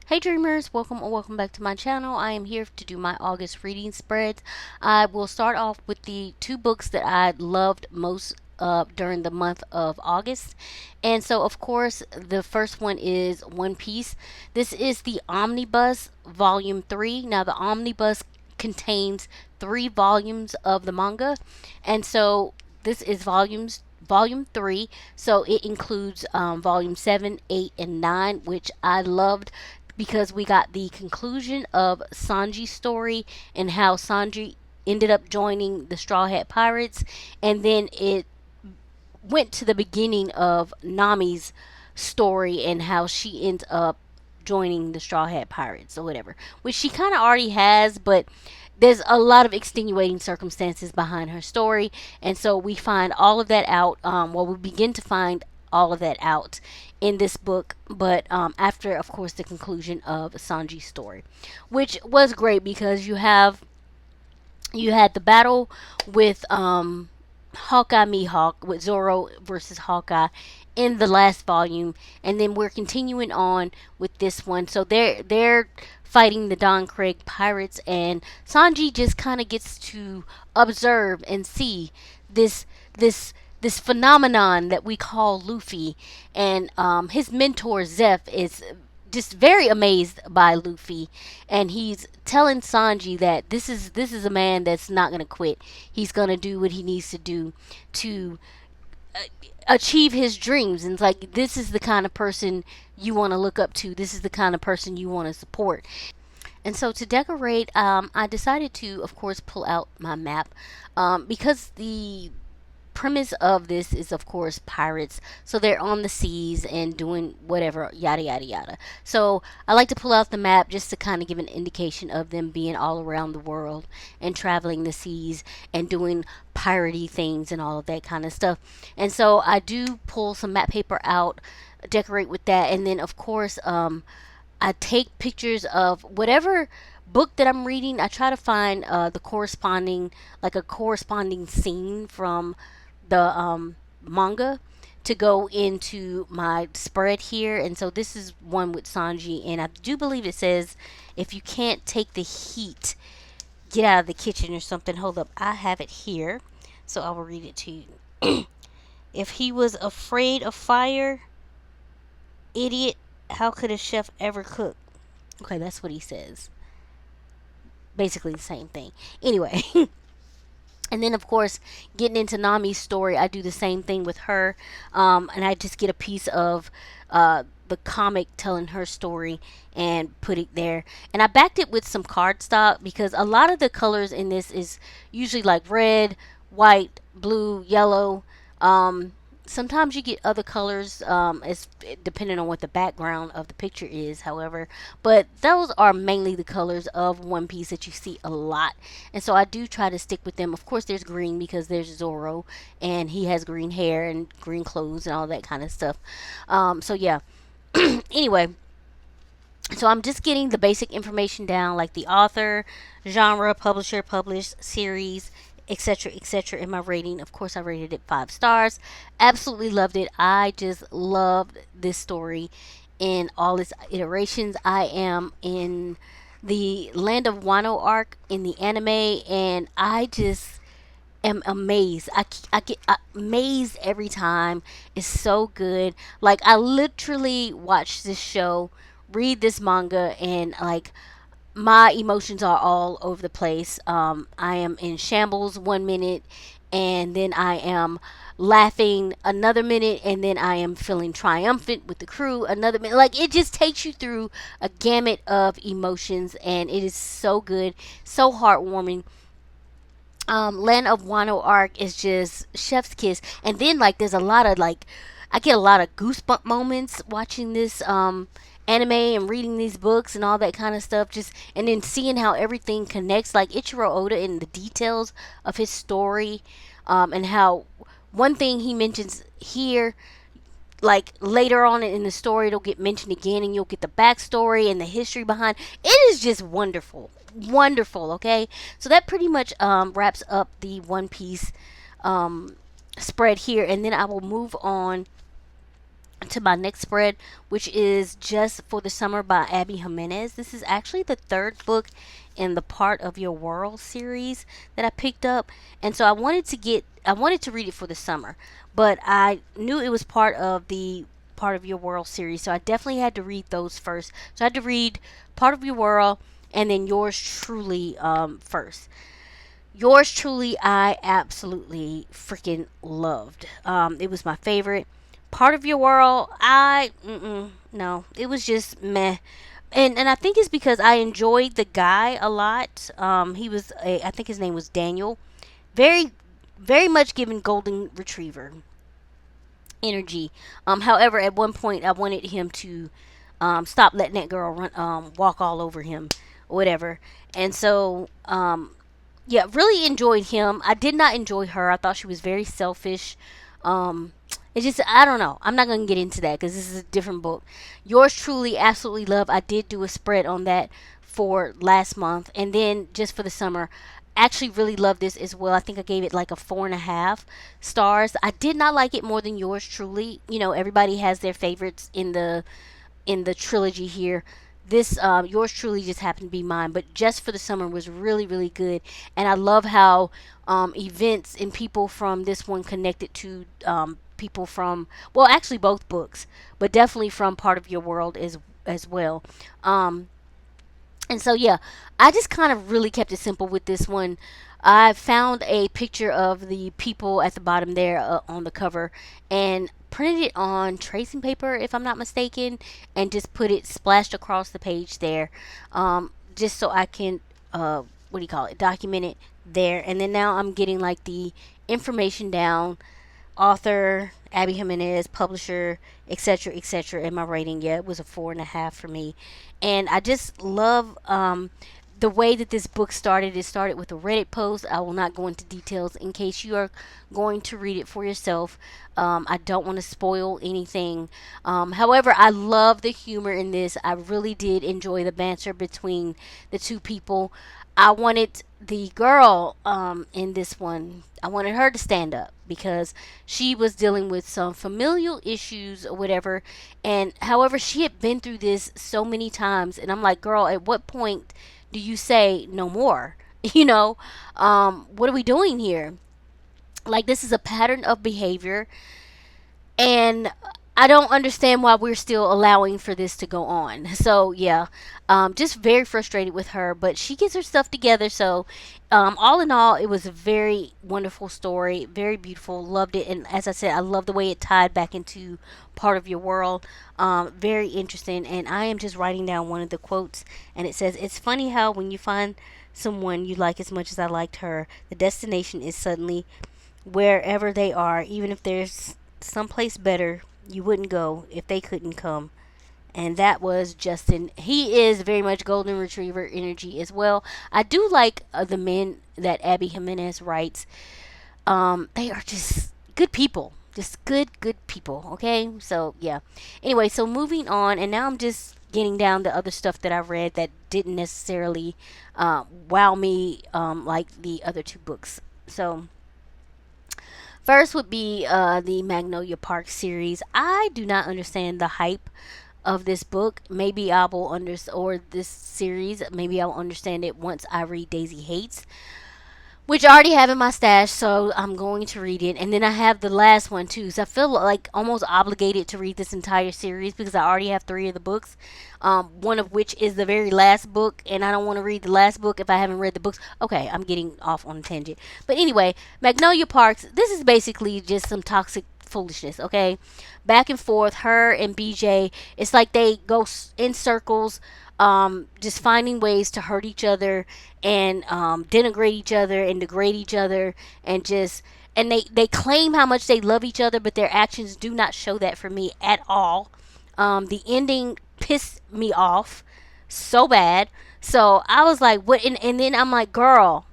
Hey dreamers, welcome or welcome back to my channel. I am here to do my August reading spreads. I will start off with the two books that I loved most during the month of August. And so of course the first one is One Piece. This is the Omnibus Volume 3. Now the Omnibus contains 3 volumes of the manga. And so this is volume 3, so it includes volume 7, 8, and 9, which I loved because we got the conclusion of Sanji's story and how Sanji ended up joining the Straw Hat Pirates, and then it went to the beginning of Nami's story and how she ends up joining the Straw Hat Pirates or whatever, which she kind of already has, but there's a lot of extenuating circumstances behind her story, and so we find all of that out. We begin to find all of that out in this book, but after, of course, the conclusion of Sanji's story, which was great because you had the battle with Hawkeye Mihawk with Zoro versus Hawkeye in the last volume, and then we're continuing on with this one. So they're fighting the Don Craig pirates, and Sanji just kind of gets to observe and see this this this phenomenon that we call Luffy, and his mentor Zeph is just very amazed by Luffy, and he's telling Sanji that this is a man that's not gonna quit. He's gonna do what he needs to do to uh, achieve his dreams, and it's like this is the kind of person you want to look up to. This is the kind of person you want to support. And so to decorate, I decided to, of course, pull out my map because the premise of this is of course pirates, so they're on the seas and doing whatever, yada yada yada. So I like to pull out the map just to kind of give an indication of them being all around the world and traveling the seas and doing piratey things and all of that kind of stuff. And so I do pull some map paper out, decorate with that, and then of course I take pictures of whatever book that I'm reading. I try to find the corresponding, like a corresponding scene from the manga to go into my spread here. And so this is one with Sanji, and I do believe it says, if you can't take the heat, get out of the kitchen or something. Hold up, I have it here, so I will read it to you. If he was afraid of fire, idiot, how could a chef ever cook? Okay, that's what he says. Basically the same thing. Anyway, and then of course, getting into Nami's story, I do the same thing with her, and I just get a piece of the comic telling her story and put it there. And I backed it with some cardstock because a lot of the colors in this is usually like red, white, blue, yellow. Um, Sometimes you get other colors, as depending on what the background of the picture is, however, but those are mainly the colors of One Piece that you see a lot, and so I do try to stick with them. Of course there's green because there's Zoro, and he has green hair and green clothes and all that kind of stuff. So yeah. Anyway, so I'm just getting the basic information down, like the author, genre, publisher, published, series, etc., etc. In my rating, of course, I rated it 5 stars. Absolutely loved it. I just loved this story in all its iterations. I am in the Land of Wano arc in the anime, and I just am amazed. I get amazed every time. It's so good. Like, I literally watch this show, read this manga, and like my emotions are all over the place. I am in shambles one minute, and then I am laughing another minute, and then I am feeling triumphant with the crew another minute. Like, it just takes you through a gamut of emotions, and it is so good, so heartwarming. Land of Wano arc is just chef's kiss, and then like there's a lot of like, I get a lot of goosebump moments watching this anime and reading these books and all that kind of stuff, just and then seeing how everything connects, like Ichiro Oda and the details of his story, and how one thing he mentions here, like later on in the story, it'll get mentioned again, and you'll get the backstory and the history behind it. Is just wonderful, wonderful. Okay, so that pretty much wraps up the One Piece um, spread here, and then I will move on to my next spread, which is Just for the Summer by Abby Jimenez. This is actually the third book in the Part of Your World series that I picked up, and so I wanted to read it for the summer, but I knew it was part of the Part of Your World series, so I definitely had to read those first. So I had to read Part of Your World and then Yours Truly first. Yours Truly, I absolutely freaking loved. It was my favorite. Part of Your World, no, it was just meh. And I think it's because I enjoyed the guy a lot. I think his name was Daniel. Very, very much given golden retriever energy. However, at one point I wanted him to stop letting that girl walk all over him, or whatever. And so yeah, really enjoyed him. I did not enjoy her. I thought she was very selfish. Um, it's just, I don't know. I'm not gonna get into that because this is a different book. Yours truly, absolutely love. I did do a spread on that for last month, and then just for the summer. Actually, really love this as well. I think I gave it like a 4.5 stars. I did not like it more than Yours Truly. You know, everybody has their favorites in the trilogy here. This Yours Truly just happened to be mine, but Just for the Summer was really really good, and I love how events and people from this one connected to people from, well, actually both books, but definitely from Part of Your World as well. Um, and so, yeah, I just kind of really kept it simple with this one. I found a picture of the people at the bottom there on the cover and printed it on tracing paper, if I'm not mistaken, and just put it splashed across the page there, just so I can, what do you call it, document it there. And then now I'm getting like the information down, author Abby Jimenez, publisher, etc., etc. And my rating, yeah, it was a 4.5 for me, and I just love the way that this book started. It started with a Reddit post. I will not go into details in case you are going to read it for yourself. I don't want to spoil anything. However, I love the humor in this. I really did enjoy the banter between the two people. I wanted the girl in this one, I wanted her to stand up because she was dealing with some familial issues or whatever. And however, she had been through this so many times. And I'm like, girl, at what point do you say no more? You know, what are we doing here? Like, this is a pattern of behavior, and I don't understand why we're still allowing for this to go on. So yeah, just very frustrated with her, but she gets her stuff together. So all in all, it was a very wonderful story, very beautiful. Loved it, and as I said, I love the way it tied back into Part of Your World. Very interesting, and I am just writing down one of the quotes, and it says, "It's funny how when you find someone you like as much as I liked her, the destination is suddenly wherever they are, even if there's someplace better, you wouldn't go if they couldn't come." And that was Justin. He is very much golden retriever energy as well. I do like the men that Abby Jimenez writes. They are just good people, just good people. Okay, so yeah. Anyway, so moving on, and now I'm just getting down to other stuff that I read that didn't necessarily wow me like the other two books. So first would be the Magnolia Park series. I do not understand the hype of this book. Maybe I will or this series. Maybe I'll understand it once I read Daisy Hates, which I already have in my stash, so I'm going to read it. And then I have the last one too, so I feel like almost obligated to read this entire series because I already have three of the books. One of which is the very last book, and I don't want to read the last book if I haven't read the books. Okay, I'm getting off on a tangent, but anyway, Magnolia Parks. This is basically just some toxic foolishness. Okay, back and forth. Her and BJ. It's like they go in circles, just finding ways to hurt each other and denigrate each other and degrade each other, and just, and they claim how much they love each other, but their actions do not show that for me at all. The ending pissed me off so bad. So I was like, what? And then I'm like, girl,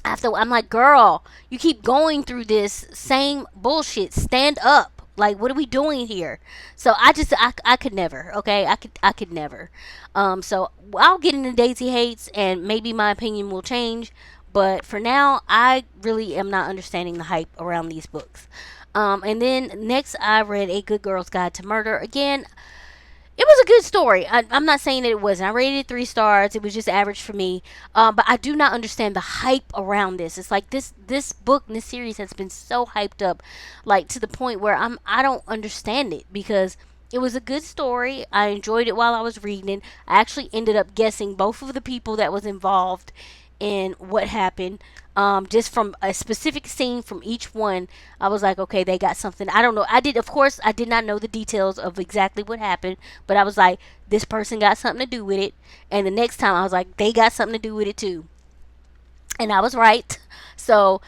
after I'm like, girl, you keep going through this same bullshit. Stand up. Like, what are we doing here? So I could never. Okay, I could never. So I'll get into Daisy Hates, and maybe my opinion will change. But for now, I really am not understanding the hype around these books. And then next I read A Good Girl's Guide to Murder. Again, it was a good story. I'm not saying that it wasn't. I rated it 3 stars. It was just average for me. But I do not understand the hype around this. It's like this book and this series has been so hyped up, like to the point where I don't understand it because it was a good story. I enjoyed it while I was reading it. I actually ended up guessing both of the people that was involved in what happened. Just from a specific scene from each one, I was like, okay, they got something. I don't know. Of course, I did not know the details of exactly what happened, but I was like, this person got something to do with it. And the next time, I was like, they got something to do with it too. And I was right. So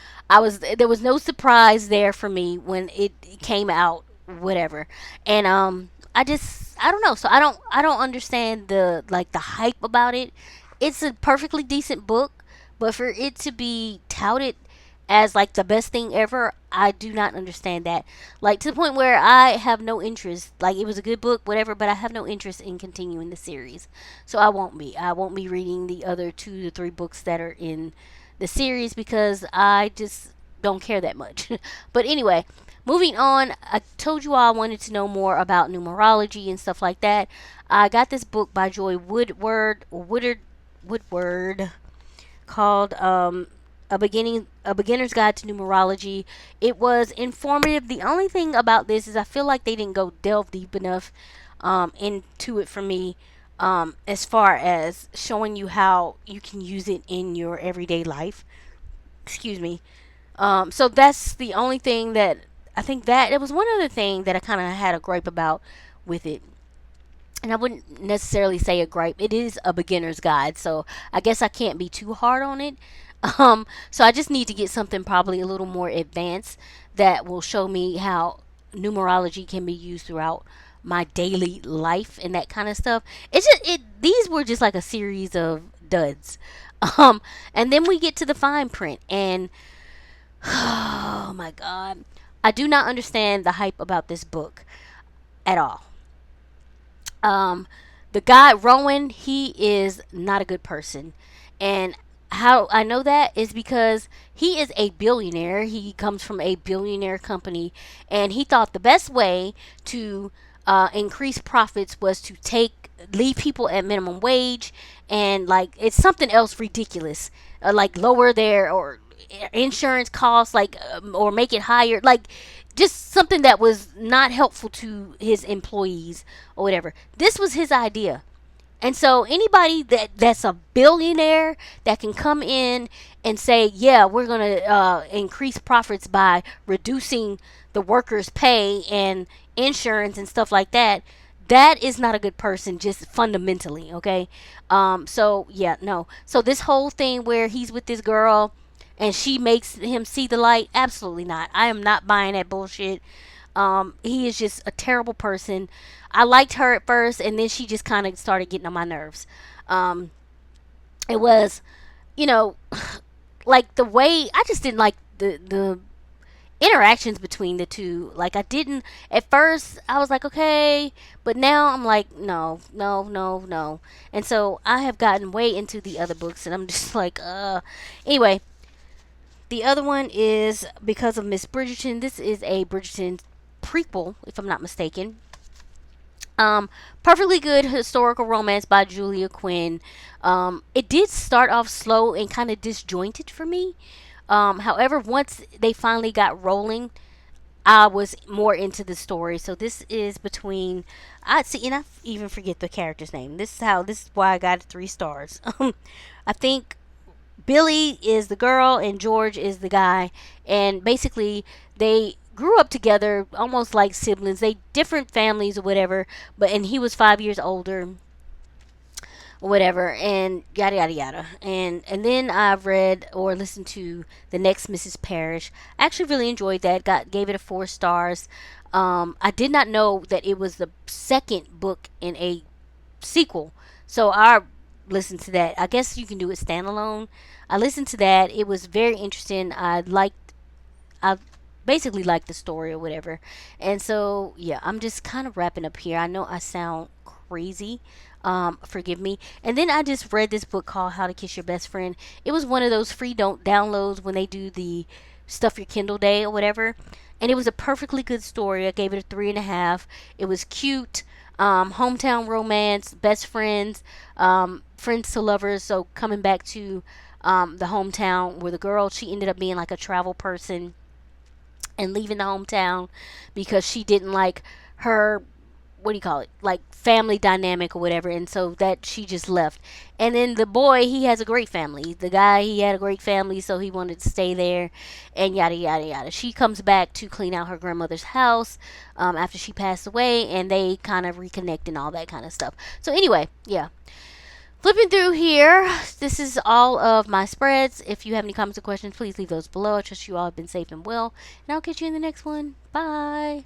there was no surprise there for me when it came out, whatever. And I don't know. So I don't understand the hype about it. It's a perfectly decent book, but for it to be touted as like the best thing ever, I do not understand that. Like to the point where I have no interest. Like it was a good book, whatever, but I have no interest in continuing the series. So I won't be. I won't be reading the other 2 to 3 books that are in the series because I just don't care that much. But anyway, moving on, I told you all I wanted to know more about numerology and stuff like that. I got this book by Joy Woodward called a beginner's guide to numerology. It was informative. The only thing about this is I feel like they didn't go delve deep enough into it for me, as far as showing you how you can use it in your everyday life. Excuse me. So that's the only thing that I think that it was one other thing that I kind of had a gripe about with it. And I wouldn't necessarily say a gripe. It is a beginner's guide, so I guess I can't be too hard on it. So I just need to get something probably a little more advanced that will show me how numerology can be used throughout my daily life and that kind of stuff. These were just like a series of duds. And then we get to the fine print, and oh my god, I do not understand the hype about this book at all. Um, the guy Rowan, he is not a good person, and how I know that is because he is a billionaire. He comes from a billionaire company, and he thought the best way to increase profits was to take leave people at minimum wage, and like it's something else ridiculous, like lower their or insurance costs, like or make it higher, like just something that was not helpful to his employees or whatever. This was his idea. And so anybody that's a billionaire that can come in and say, yeah, we're going to increase profits by reducing the workers' pay and insurance and stuff like that, that is not a good person, just fundamentally, okay? So yeah, no. So this whole thing where he's with this girl and she makes him see the light, absolutely not. I am not buying that bullshit. He is just a terrible person. I liked her at first, and then she just kind of started getting on my nerves. Um, it was, you know, like the way I just didn't like the interactions between the two. Like I didn't at first. I was like, okay, but now I'm like, no, no, no, no. And so I have gotten way into the other books, and I'm just like, Anyway, the other one is Because of Miss Bridgerton. This is a Bridgerton prequel, if I'm not mistaken. Perfectly good historical romance by Julia Quinn. It did start off slow and kind of disjointed for me. However, once they finally got rolling, I was more into the story. So this is between I see, and I even forget the character's name. This is why I got 3 stars. I think Billy is the girl and George is the guy, and basically they grew up together almost like siblings. They different families or whatever, but and he was 5 years older or whatever, and yada yada yada. And then I've read or listened to The Next Mrs. Parrish. I actually really enjoyed that. Gave it a 4 stars. I did not know that it was the second book in a sequel, so I listened to that. I guess you can do it standalone. I listened to that. It was very interesting. I basically liked the story or whatever. And so yeah, I'm just kind of wrapping up here. I know I sound crazy. Forgive me. And then I just read this book called How to Kiss Your Best Friend. It was one of those free don't downloads when they do the stuff your Kindle day or whatever. and it was a perfectly good story. I gave it a 3.5. It was cute. Hometown romance, best friends, friends to lovers. So coming back to the hometown where the girl, she ended up being like a travel person and leaving the hometown because she didn't like her, what do you call it, like family dynamic or whatever, and so that she just left. And then the boy, he has a great family. The guy, he had a great family, so he wanted to stay there, and yada yada yada. She comes back to clean out her grandmother's house after she passed away, and they kind of reconnect and all that kind of stuff. So anyway, yeah, flipping through here, this is all of my spreads. If you have any comments or questions, please leave those below. I trust you all have been safe and well, and I'll catch you in the next one. Bye.